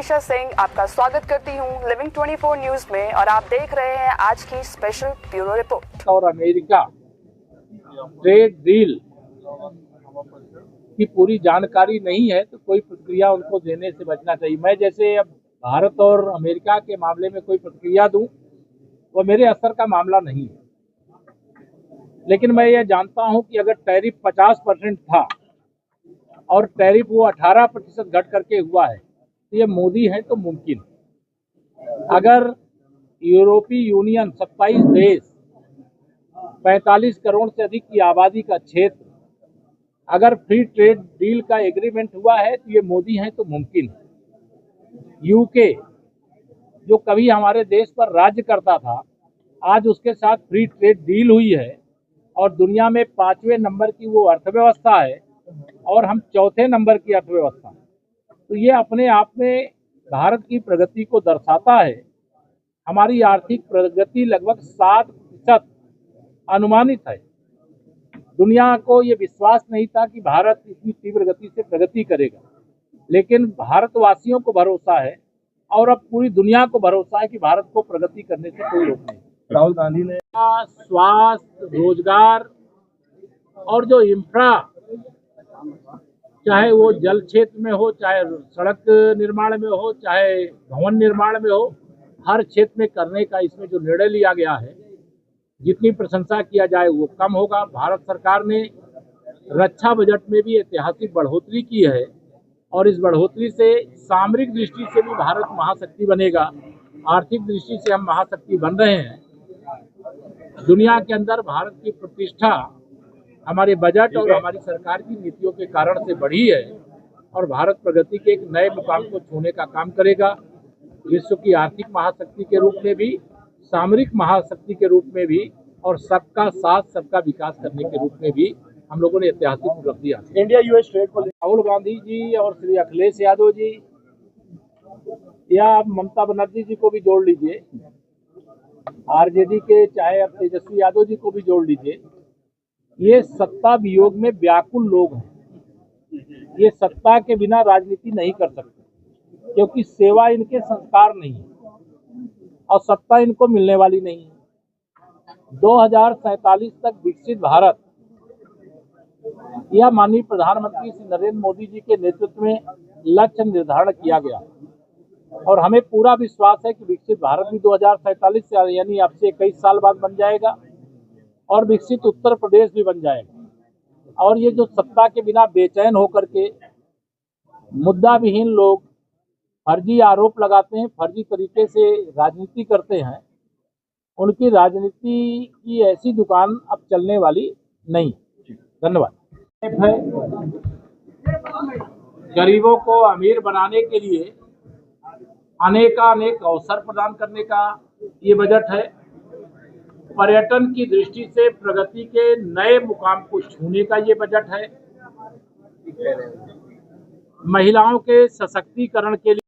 मनीषा सिंह आपका स्वागत करती हूं लिविंग 24 न्यूज में और आप देख रहे हैं आज की स्पेशल ब्यूरो रिपोर्ट। और अमेरिका ट्रेड डील की पूरी जानकारी नहीं है तो कोई प्रतिक्रिया उनको देने से बचना चाहिए। मैं जैसे अब भारत और अमेरिका के मामले में कोई प्रतिक्रिया दूं वो मेरे असर का मामला नहीं है, लेकिन मैं ये जानता हूं कि अगर टैरिफ 50% था और टैरिफ वो 18% घट करके हुआ है तो ये मोदी है तो मुमकिन है। अगर यूरोपीय यूनियन 27 देश 45 करोड़ से अधिक की आबादी का क्षेत्र अगर फ्री ट्रेड डील का एग्रीमेंट हुआ है तो ये मोदी है तो मुमकिन है। यूके जो कभी हमारे देश पर राज्य करता था आज उसके साथ फ्री ट्रेड डील हुई है और दुनिया में 5वें नंबर की वो अर्थव्यवस्था है और हम 4थे नंबर की अर्थव्यवस्था। तो ये अपने आप में भारत की प्रगति को दर्शाता है। हमारी आर्थिक प्रगति लगभग 7% अनुमानित है। दुनिया को ये विश्वास नहीं था कि भारत इतनी तीव्र गति से प्रगति करेगा, लेकिन भारतवासियों को भरोसा है और अब पूरी दुनिया को भरोसा है कि भारत को प्रगति करने से कोई रोक नहीं। राहुल गांधी ने स्वास्थ्य, रोजगार और जो इंफ्रा, चाहे वो जल क्षेत्र में हो, चाहे सड़क निर्माण में हो, चाहे भवन निर्माण में हो, हर क्षेत्र में करने का इसमें जो निर्णय लिया गया है, जितनी प्रशंसा किया जाए वो कम होगा। भारत सरकार ने रक्षा बजट में भी ऐतिहासिक बढ़ोतरी की है और इस बढ़ोतरी से सामरिक दृष्टि से भी भारत महाशक्ति बनेगा। आर्थिक दृष्टि से हम महाशक्ति बन रहे हैं। दुनिया के अंदर भारत की प्रतिष्ठा हमारे बजट और हमारी सरकार की नीतियों के कारण से बढ़ी है और भारत प्रगति के एक नए मुकाम को छूने का काम करेगा। विश्व की आर्थिक महाशक्ति के रूप में भी, सामरिक महाशक्ति के रूप में भी और सबका साथ सबका विकास करने के रूप में भी हम लोगों ने ऐतिहासिक उपलब्धि हासिल। इंडिया यूएस ट्रेड को राहुल गांधी जी और श्री अखिलेश यादव जी या आप ममता बनर्जी जी को भी जोड़ लीजिए, आरजेडी के चाहे अब तेजस्वी यादव जी को भी जोड़ लीजिए, ये सत्ता वियोग में व्याकुल लोग हैं। ये सत्ता के बिना राजनीति नहीं कर सकते क्योंकि सेवा इनके संस्कार नहीं है और सत्ता इनको मिलने वाली नहीं है। 2047 तक विकसित भारत यह माननीय प्रधानमंत्री श्री नरेंद्र मोदी जी के नेतृत्व में लक्ष्य निर्धारण किया गया और हमें पूरा विश्वास है कि विकसित भारत भी 2047 से यानी अब से 21 साल बाद बन जाएगा और विकसित उत्तर प्रदेश भी बन जाएगा। और ये जो सत्ता के बिना बेचैन होकर के मुद्दा विहीन लोग फर्जी आरोप लगाते हैं, फर्जी तरीके से राजनीति करते हैं, उनकी राजनीति की ऐसी दुकान अब चलने वाली नहीं। धन्यवाद। गरीबों को अमीर बनाने के लिए अनेक अवसर प्रदान करने का ये बजट है। पर्यटन की दृष्टि से प्रगति के नए मुकाम को छूने का ये बजट है। महिलाओं के सशक्तिकरण के लिए